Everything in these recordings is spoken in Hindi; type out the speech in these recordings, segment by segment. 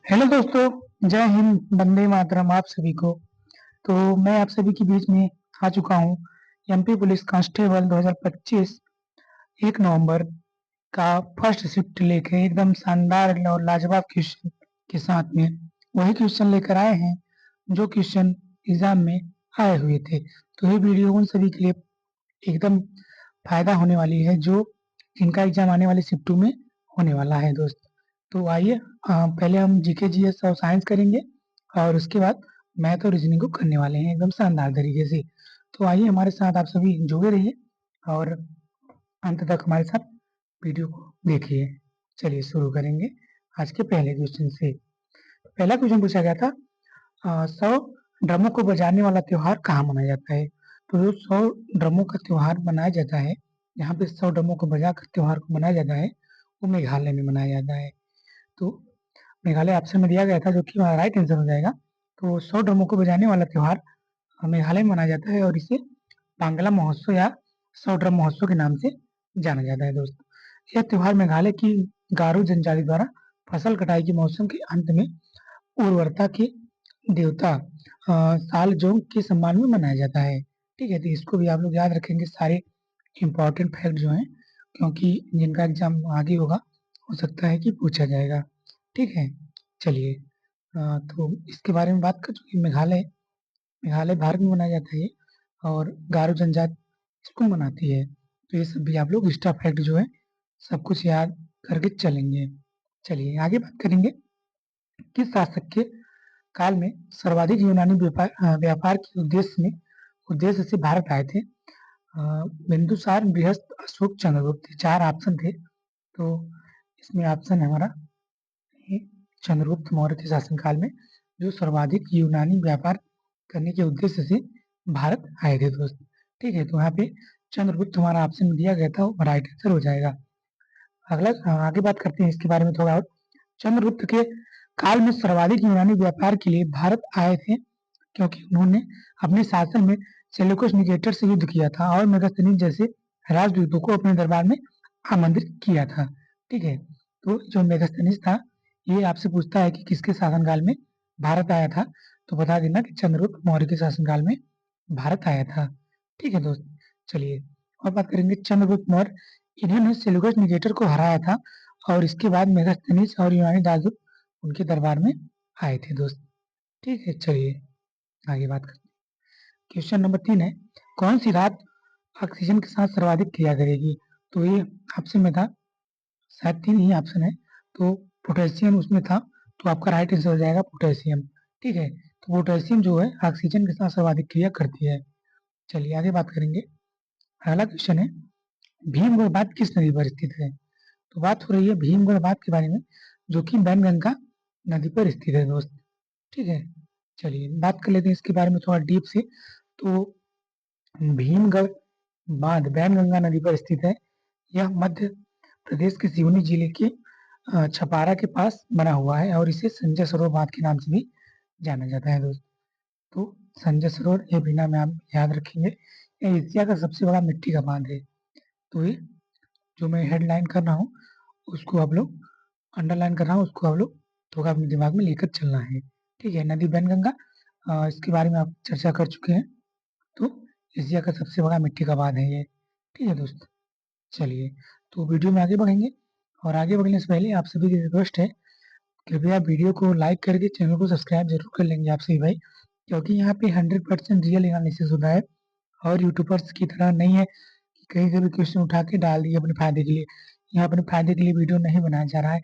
हेलो दोस्तों, जय हिंद, वंदे मातरम आप सभी को। तो मैं आप सभी के बीच में आ चुका हूँ। एमपी पुलिस कांस्टेबल 2025 1 नवंबर का फर्स्ट शिफ्ट लेके एकदम शानदार और लाजवाब क्वेश्चन के साथ में वही क्वेश्चन लेकर आए हैं जो क्वेश्चन एग्जाम में आए हुए थे। तो ये वीडियो उन सभी के लिए एकदम फायदा होने वाली है जो जिनका एग्जाम आने वाले शिफ्टों में होने वाला है दोस्त। तो आइए, पहले हम जीके जीएस और साइंस करेंगे और उसके बाद मैथ और रीजनिंग को करने वाले हैं एकदम शानदार तरीके से। तो आइए हमारे साथ आप सभी जुड़े रहिए और अंत तक हमारे साथ वीडियो को देखिए। चलिए शुरू करेंगे आज के पहले क्वेश्चन से। पहला क्वेश्चन पूछा गया था, 100 ड्रमों को बजाने वाला त्योहार कहाँ मनाया जाता है। तो जो 100 ड्रमों का त्योहार मनाया जाता है, यहाँ पे 100 ड्रमों को बजाकर त्योहार को मनाया जाता है, वो मेघालय में मनाया जाता है। तो मेघालय ऑप्शन में दिया गया था जो कि हमारा राइट आंसर हो जाएगा। तो 100 ड्रमों को बजाने वाला त्योहार मेघालय में मनाया जाता है और इसे बांग्ला महोत्सव या 100 ड्रम महोत्सव के नाम से जाना जाता है दोस्त। यह त्योहार मेघालय की गारो जनजाति द्वारा फसल कटाई के मौसम के अंत में उर्वरता के देवता सालजोंग के सम्मान में मनाया जाता है। ठीक है, तो इसको भी आप लोग याद रखेंगे सारे इंपॉर्टेंट फैक्ट जो हैं, क्योंकि जिनका एग्जाम आगे होगा हो सकता है कि पूछा जाएगा। ठीक है, चलिए, तो इसके बारे में बात कर चुके। मेघालय मेघालय भारत में मनाया जाता है और गारो जनजाति इसको मनाती है। तो ये सब भी आप लोग एक्स्ट्रा फैक्ट जो है सब कुछ याद करके चलेंगे। चलिए आगे बात करेंगे। किस शासक के काल में सर्वाधिक यूनानी व्यापार के उद्देश्य से भारत आए थे। बिंदुसार, बृहस्पति, अशोक, चंद्रगुप्त, चार ऑप्शन थे। तो इसमें ऑप्शन है हमारा ये चंद्रगुप्त मौर्य के शासनकाल में जो सर्वाधिक यूनानी व्यापार करने के उद्देश्य से भारत आए थे दोस्त। ठीक है, तो यहाँ पे चंद्रगुप्त हमारा ऑप्शन में दिया गया था, वो राइट आंसर हो जाएगा। अगला आगे बात करते हैं इसके बारे में थोड़ा और। चंद्रगुप्त के काल में सर्वाधिक यूनानी व्यापार के लिए भारत आए थे क्योंकि उन्होंने अपने शासन में सेल्यूकस निकेटर से युद्ध किया था और मेगास्थनीज जैसे राजदूतों को अपने दरबार में आमंत्रित किया था। ठीक है, तो जो मेगास्थनीज था ये आपसे पूछता है कि किसके शासनकाल में भारत आया था, तो बता देना कि चंद्रगुप्त मौर्य के शासनकाल में भारत आया था। ठीक है दोस्त, चलिए और बात करेंगे चंद्रगुप्त मौर्य। इन्होंने सेल्यूकस निकेटर को हराया था और इसके बाद मेगास्थनीज और यूनानी राजदूत उनके दरबार में आए थे दोस्त। ठीक है, चलिए आगे बात करते हैं। क्वेश्चन नंबर 3 है, कौन सी रात ऑक्सीजन के साथ सर्वाधिक क्रिया करेगी। तो ये ऑप्शन में था, शायद 3 ही ऑप्शन है, तो पोटेशियम उसमें था, तो आपका राइट आंसर हो जाएगा पोटेशियम। ठीक है, तो पोटेशियम जो है ऑक्सीजन के साथ सर्वाधिक क्रिया करती है। चलिए आगे बात करेंगे। अगला क्वेश्चन है, भीमगढ़ बांध किस नदी पर स्थित है। तो बात हो रही है भीमगढ़ बांध के बारे में जो कि बैनगंगा नदी पर स्थित है दोस्त। ठीक है, चलिए बात कर लेते हैं इसके बारे में थोड़ा डीप से। तो भीमगढ़ बांध बैनगंगा नदी पर स्थित है। यह मध्य प्रदेश के सिवनी जिले के छपारा के पास बना हुआ है और इसे संजय सरोवर बांध के नाम से भी जाना जाता है दोस्त। तो संजय सरोवर ये भी नाम आप याद रखेंगे। यह एशिया का सबसे बड़ा मिट्टी का बांध है। तो ये जो मैं हेडलाइन कर रहा हूँ उसको आप लोग अंडरलाइन कर रहा हूँ, उसको आप लोग थोड़ा अपने दिमाग में लेकर चलना है। ठीक है, नदी बैनगंगा इसके बारे में आप चर्चा कर चुके हैं। तो एशिया का सबसे बड़ा मिट्टी का बांध है ये। ठीक है दोस्त, चलिए तो वीडियो में आगे बढ़ेंगे और आगे बढ़ने से पहले आप सभी की रिक्वेस्ट है, कृपया वीडियो को लाइक करके चैनल को सब्सक्राइब जरूर कर लेंगे आप सभी भाई, क्योंकि यहाँ पे 100% रियल एनालिसिस होता है और यूट्यूबर्स की तरह नहीं है कि कहीं से भी क्वेश्चन उठा के डाल दिए अपने फायदे के लिए। यहाँ अपने फायदे के लिए वीडियो नहीं बनाया जा रहा है,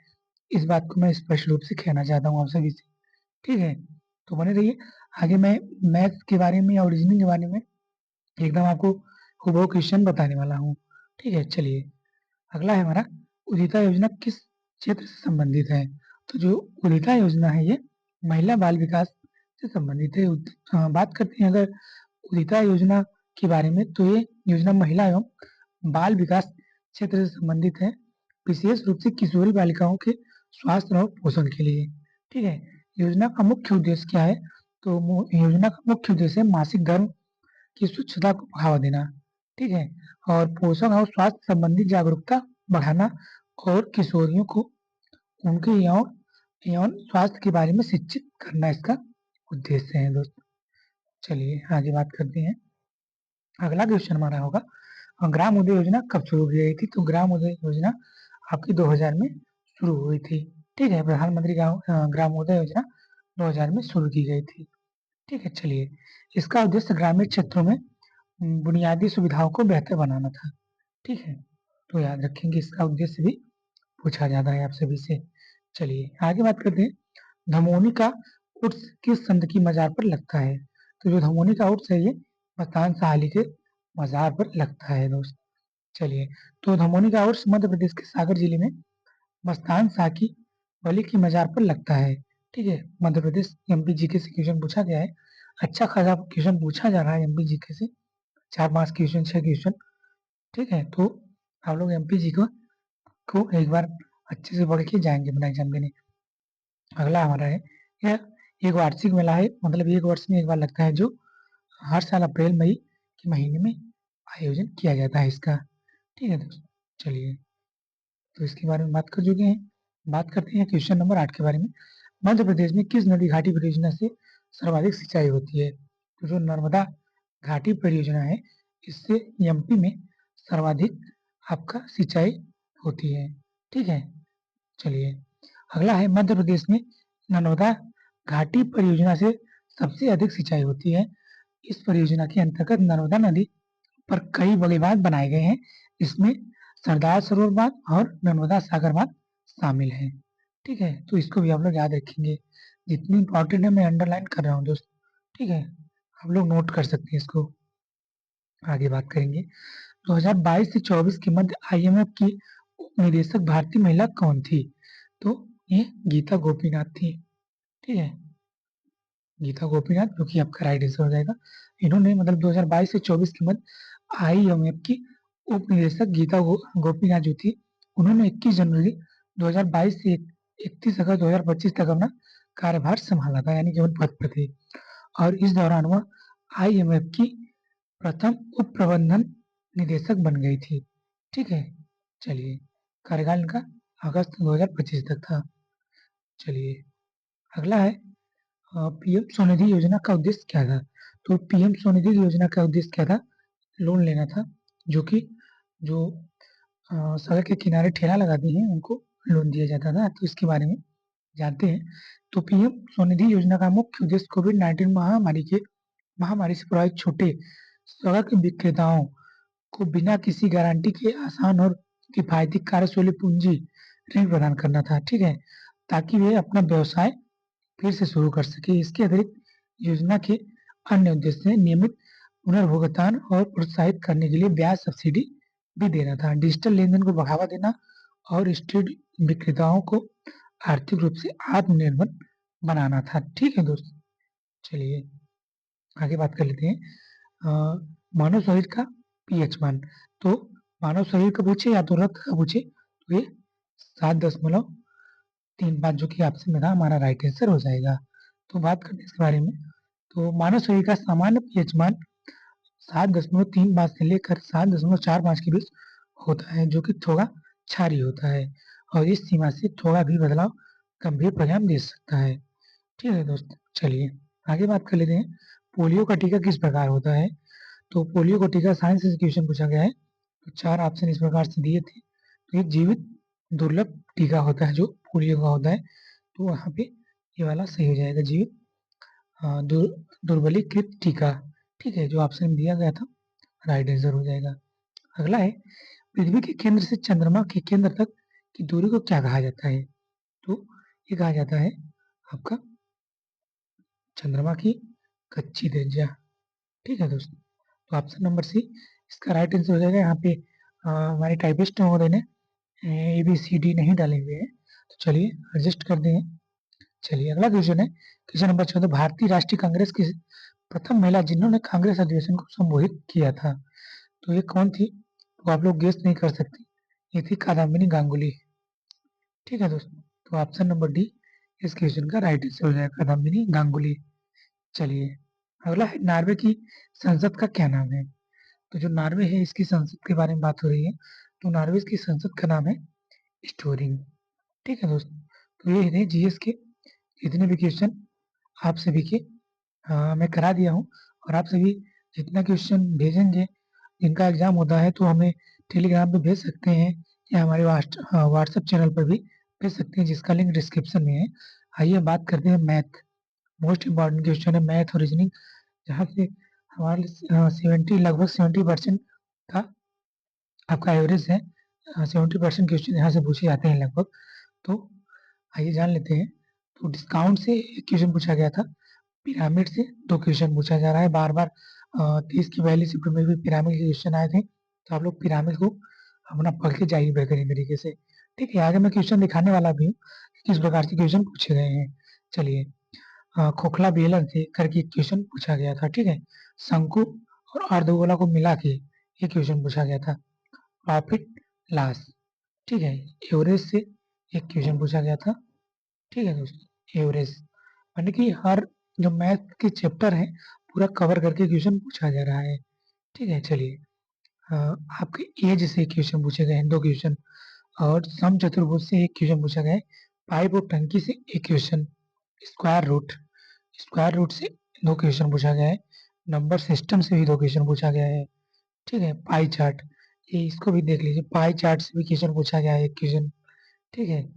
इस बात को मैं स्पष्ट रूप से कहना चाहता हूँ आप सभी से। ठीक है, तो बने रहिए। आगे मैं मैथ्स के बारे में और रीजनिंग के बारे में एकदम आपको हूबहू क्वेश्चन बताने वाला हूँ। ठीक है, चलिए अगला है हमारा, उदिता योजना किस क्षेत्र से संबंधित है। तो जो उदिता योजना है ये महिला बाल विकास से संबंधित है। बात करते हैं अगर उदिता योजना के बारे में, तो ये योजना महिला एवं बाल विकास क्षेत्र से संबंधित है, विशेष रूप से किशोरी बालिकाओं के स्वास्थ्य और पोषण के लिए। ठीक है, योजना का मुख्य उद्देश्य क्या है। तो योजना का मुख्य उद्देश्य है मासिक धर्म की स्वच्छता को बढ़ावा देना। ठीक है, और पोषण और स्वास्थ्य संबंधी जागरूकता बढ़ाना और किशोरियों को उनके एवं स्वास्थ्य के बारे में शिक्षित करना इसका उद्देश्य है दोस्त। चलिए आगे बात करते हैं। अगला क्वेश्चन हमारा होगा ग्राम उदय योजना कब शुरू की गई थी? तो ग्राम उदय योजना आपकी 2000 में शुरू हुई थी। ठीक है, प्रधानमंत्री ग्राम उदय योजना 2000 में शुरू की गई थी। ठीक है, चलिए इसका उद्देश्य ग्रामीण क्षेत्रों में बुनियादी सुविधाओं को बेहतर बनाना था। ठीक है, तो याद रखेंगे इसका उद्देश्य भी पूछा जाता है आप सभी से। चलिए आगे बात करते हैं। धमोनी का उर्स किस संत की मजार पर लगता है? तो जो धमोनी का उर्स है ये मस्तान साहली के मजार पर लगता है दोस्त। चलिए, तो धमोनी का उर्स मध्य प्रदेश के सागर जिले में मस्तान शाह की वली की मजार पर लगता है। ठीक है, मध्य प्रदेश एमपी जीके से क्वेश्चन पूछा गया है। अच्छा खासा क्वेश्चन पूछा जा रहा है एमपी जीके से, 4-5 क्वेश्चन 6 क्वेश्चन। ठीक है, तो आप लोग एमपी जी को एक बार अच्छे से पढ़ के जाएंगे अपना एग्जाम देने। अगला हमारा है यह एक वार्षिक मेला है, मतलब एक वर्ष में एक बार लगता है, जो हर साल अप्रैल मई के महीने में आयोजन किया जाता है इसका। ठीक है दोस्तों, चलिए तो इसके बारे में बात कर चुके हैं। बात करते हैं क्वेश्चन नंबर 8 के बारे में। मध्य प्रदेश में किस नदी घाटी परियोजना से सर्वाधिक सिंचाई होती है? तो जो नर्मदा घाटी परियोजना है इससे एमपी में सर्वाधिक आपका सिंचाई होती है। ठीक है, चलिए अगला है मध्य प्रदेश में नर्मदा घाटी परियोजना से सबसे अधिक सिंचाई होती है। इस परियोजना के अंतर्गत नर्मदा नदी पर कई बड़े बांध बनाए गए हैं। इसमें सरदार सरोवर बांध और नर्मदा सागर बांध शामिल है। ठीक है, तो इसको भी आप लोग याद रखेंगे। जितनी इंपॉर्टेंट है मैं अंडरलाइन कर रहा हूँ दोस्त। ठीक है, आप लोग नोट कर सकते हैं इसको। आगे बात करेंगे। 2022 से 24 के मध्य आईएमएफ की उप निदेशक भारतीय महिला कौन थी? तो ये गीता गोपीनाथ थी। ठीक है, गीता गोपीनाथ, जो कि आपका राइट आंसर हो जाएगा। इन्होंने मतलब 2022 से 24 के मध्य आईएमएफ की उप निदेशक गीता गोपीनाथ जो थी, उन्होंने 21 जनवरी 2022 से 31 अगस्त 2025 तक अपना कार्यभार संभाला था, यानी कि वो पद पर थे। और इस दौरान वह आईएमएफ की प्रथम उप प्रबंधन निदेशक बन गई थी। ठीक है, चलिए कार्यकाल इनका अगस्त 2025 तक था। चलिए अगला है पीएम स्वनिधि योजना का उद्देश्य क्या था? तो पीएम स्वनिधि योजना का उद्देश्य क्या था? लोन लेना था, जो कि जो सड़क के किनारे ठेला लगाते हैं उनको लोन दिया जाता था। तो इसके बारे में जानते हैं। तो पीएम स्वनिधि योजना का मुख्य उद्देश्य कोविड-19 महामारी से प्रभावित छोटे सड़क विक्रेताओं को बिना किसी गारंटी के आसान और किफायती कार्यशैली पूंजी ऋण प्रदान करना था। ठीक है, ताकि वे अपना व्यवसाय फिर से शुरू कर सके। इसके अतिरिक्त योजना के अन्य उद्देश्य हैं नियमित पुनर्भुगतान और प्रोत्साहित करने के लिए ब्याज सब्सिडी भी देना था, डिजिटल लेनदेन को बढ़ावा देना और स्ट्रीट विक्रेताओं को आर्थिक रूप से आत्मनिर्भर बनाना था। ठीक है दोस्तों, चलिए आगे बात कर लेते हैं। मानव शरीर का पीएच मान। तो मानव शरीर का पूछे या तो रक्त का पूछे तो ये 7.35, जो कि आपसे मेरा हमारा राइट आंसर हो जाएगा। तो बात करते हैं इसके बारे में। तो मानव शरीर का सामान्य पीएच मान 7.35 से लेकर 7.45 के बीच होता है, जो कि थोड़ा क्षारीय होता है और इस सीमा से थोड़ा भी बदलाव गंभीर परिणाम दे सकता है। ठीक है दोस्तों, चलिए आगे बात कर लेते हैं। पोलियो का टीका किस प्रकार होता है? तो पोलियो का टीका साइंस से क्वेश्चन पूछा गया है। तो 4 ऑप्शन इस प्रकार से दिए थे। तो ये जीवित दुर्लभ टीका होता है जो पोलियो का होता है। तो वहाँ पे ये वाला सही हो जाएगा, जीवित दुर्बलीकृत टीका। ठीक है, जो ऑप्शन दिया गया था राइट आंसर हो जाएगा। अगला है पृथ्वी के केंद्र से चंद्रमा के केंद्र तक की दूरी को क्या कहा जाता है? तो ये कहा जाता है आपका चंद्रमा की कच्ची त्रिज्या। ठीक है दोस्तों, तो ऑप्शन नंबर सी इसका राइट आंसर हो जाएगा। यहाँ पे हमारे टाइपिस्ट महोदय ने ABCD नहीं डाले हुए हैं, तो चलिए एडजस्ट कर दें। चलिए अगला क्वेश्चन है क्वेश्चन नंबर 14। भारतीय राष्ट्रीय कांग्रेस की प्रथम महिला जिन्होंने कांग्रेस अधिवेशन को संबोधित किया था, तो ये कौन थी? तो आप लोग गेस नहीं कर सकते, ये थी कादम्बिनी गांगुली। ठीक है दोस्तों, तो ऑप्शन नंबर डी इस क्वेश्चन का राइट आंसर हो जाएगा, कादम्बिनी गांगुली। चलिए अगला है नॉर्वे की संसद का क्या नाम है? तो जो नॉर्वे है इसकी संसद के बारे में बात हो रही है। तो नॉर्वे की संसद का नाम है स्टोरिंग। ठीक है दोस्तों, तो ये थे जीएस के जितने भी क्वेश्चन आप सभी के मैं करा दिया हूँ। और आप सभी जितना क्वेश्चन भेजेंगे, इनका एग्जाम होता है, तो हमें टेलीग्राम पे भेज सकते हैं या हमारे व्हाट्सएप चैनल पर भी भेज सकते हैं, जिसका लिंक डिस्क्रिप्शन में है। आइए बात करते हैं मैथ। मोस्ट इम्पॉर्टेंट क्वेश्चन है मैथ और रीजनिंग, जहाँ से हमारे 70 लगभग 70% का आपका एवरेज है। 70% क्वेश्चन यहाँ से पूछे जाते हैं लगभग। तो आइए जान लेते हैं। तो डिस्काउंट से एक क्वेश्चन पूछा गया था, पिरामिड से 2 क्वेश्चन पूछा जा रहा है बार बार। 30 की पहली शिफ्ट में भी पिरामिड के क्वेश्चन आए थे, तो आप लोग पिरामिड को अपना पढ़ के जाइए बेहतरीन तरीके से। ठीक है, आगे मैं क्वेश्चन दिखाने वाला भी हूँ कि किस प्रकार से क्वेश्चन पूछे गए हैं। चलिए, खोखला बेलन से करके एक क्वेश्चन पूछा गया था। ठीक है, शंकु और अर्धगोला को मिला के एक क्वेश्चन पूछा गया था। प्रॉफिट लॉस, ठीक है, एवरेज से एक क्वेश्चन पूछा गया था। ठीक है दोस्तों, एवरेज यानी कि हर जो मैथ के चैप्टर है पूरा कवर करके क्वेश्चन पूछा जा रहा है। ठीक है, चलिए, आपके एज से क्वेश्चन पूछे गए हैं 2 क्वेश्चन, और सम चतुर्भुज से एक क्वेश्चन पूछा गया है, पाइप और टंकी से एक क्वेश्चन, स्क्वायर रूट से 2 क्वेश्चन पूछा गया है, नंबर सिस्टम से भी 2 क्वेश्चन पूछा गया है। ठीक है, पाई चार्ट, ये इसको भी देख लीजिए, पाई चार्ट से भी क्वेश्चन पूछा गया है एक क्वेश्चन। ठीक है,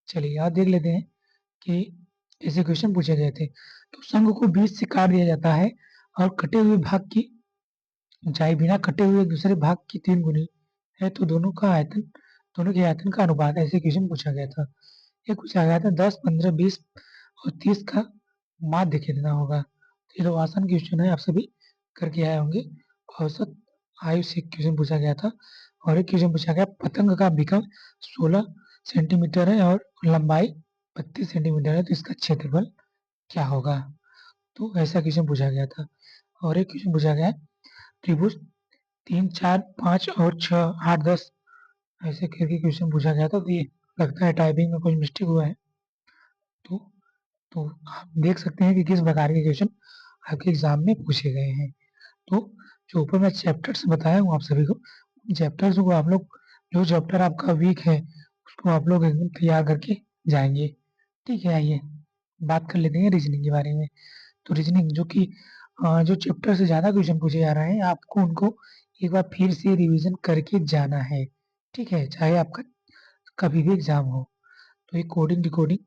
चलिए यहाँ देख लेते हैं कि ऐसे क्वेश्चन पूछे गए थे। तो संघ को बीच से काट दिया जाता है और कटे हुए भाग की ऊंचाई बिना कटे हुए दूसरे भाग की 3 गुनी है, तो दोनों के आयतन का अनुपात, ऐसे क्वेश्चन पूछा गया था। ये पूछा गया था 10, 15, 20 और 30 का माध्य कितना होगा। तो ये तो आसान क्वेश्चन है, आप सभी करके आए होंगे। औसत आयु से क्वेश्चन पूछा गया था। और एक क्वेश्चन पूछा गया, पतंग का बिकम 16 सेंटीमीटर है और लंबाई 32 सेंटीमीटर है, तो इसका क्षेत्रफल क्या होगा। तो ऐसा क्वेश्चन पूछा गया था। और एक क्वेश्चन पूछा गया, त्रिभुज 3, 4, 5 और 6, 8, 10 ऐसे करके क्वेश्चन पूछा गया था। तो ये लगता है टाइपिंग में कुछ मिस्टेक हुआ है। तो तो आप देख सकते हैं कि किस प्रकार के क्वेश्चन आपके एग्जाम में पूछे गए हैं। तो जो ऊपर मैं चैप्टर्स बताया हूँ आप सभी को, उन चैप्टर्स को आप लोग, जो चैप्टर आपका वीक है उसको आप लोग एकदम तैयार करके जाएंगे। ठीक है, आइए बात कर लेते हैं रीजनिंग के बारे में। तो रीजनिंग जो कि जो चैप्टर से ज्यादा क्वेश्चन पूछे जा रहे हैं, आपको उनको एक बार फिर से रिवीजन करके जाना है। ठीक है, चाहे आपका कभी भी एग्जाम हो। तो ये कोडिंग डिकोडिंग,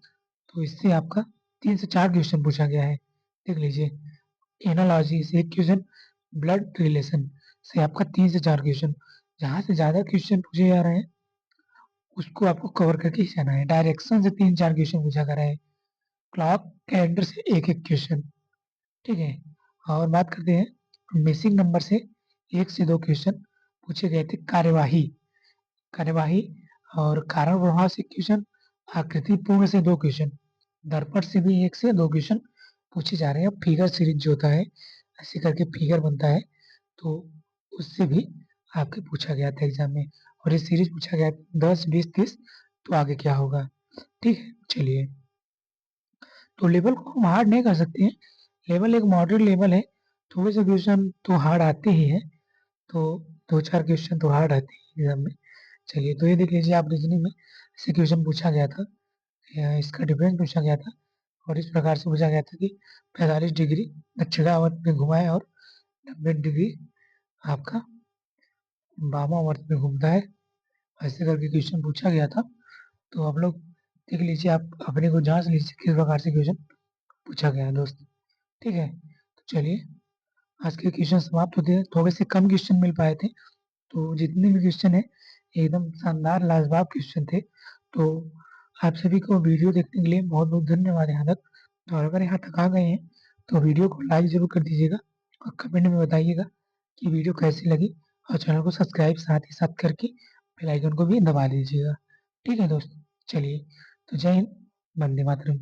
तो इससे आपका 3 से 4 क्वेश्चन पूछा गया है, देख लीजिए। एनालॉजी से एक क्वेश्चन, ब्लड रिलेशन से आपका 3 से 4 क्वेश्चन, जहां से ज्यादा क्वेश्चन पूछे जा रहे हैं उसको आपको कवर करके ही जाना है। डायरेक्शन से 3-4 क्वेश्चन पूछा जा रहा है, क्लॉक कैलेंडर से एक एक क्वेश्चन। ठीक है, और बात करते हैं मिसिंग नंबर से 1 से 2 क्वेश्चन पूछे गए थे। कार्यवाही कार्यवाही और कारण प्रभाव से क्वेश्चन, आकृति पूर्ण से 2 क्वेश्चन, दर्पण से भी 1 से 2 क्वेश्चन पूछे जा रहे हैं। फिगर सीरीज जो होता है, ऐसे करके फिगर बनता है, तो उससे भी आपके पूछा गया था एग्जाम में। और ये सीरीज पूछा गया 10, 20, 30, तो आगे क्या होगा। ठीक है, चलिए, तो लेवल को हम हार्ड नहीं कर सकते हैं, लेवल एक मॉडरेट लेवल है, थोड़े से क्वेश्चन तो हार्ड आते ही है। तो 2-4 क्वेश्चन तो हार्ड आते हैं एग्जाम में। चलिए, तो ये देख लीजिए, आप रीजनिंग में ऐसे क्वेश्चन पूछा गया था, इसका डिफरेंस पूछा गया था। और इस प्रकार से पूछा गया था कि 45 डिग्री दक्षिणावर्त में घुमाए और 90 डिग्री आपका वामावर्त में घूमता है, ऐसे करके क्वेश्चन पूछा गया था। तो आप लोग देख लीजिए, आप अपने को जांच लीजिए किस प्रकार से क्वेश्चन पूछा गया है दोस्त। ठीक है, तो चलिए, आज के क्वेश्चन समाप्त होते हैं। थोड़े से कम क्वेश्चन मिल पाए थे, तो जितने भी क्वेश्चन है एकदम शानदार लाजवाब क्वेश्चन थे। तो आप सभी को वीडियो देखने के लिए बहुत बहुत धन्यवाद यहाँ तक। तो अगर यहाँ तक आ गए हैं तो वीडियो को लाइक जरूर कर दीजिएगा और कमेंट में बताइएगा कि वीडियो कैसी लगी, और चैनल को सब्सक्राइब साथ ही साथ करके बेल आइकन को भी दबा दीजिएगा। ठीक है दोस्त, चलिए, तो जय हिंद, वंदे मातरम।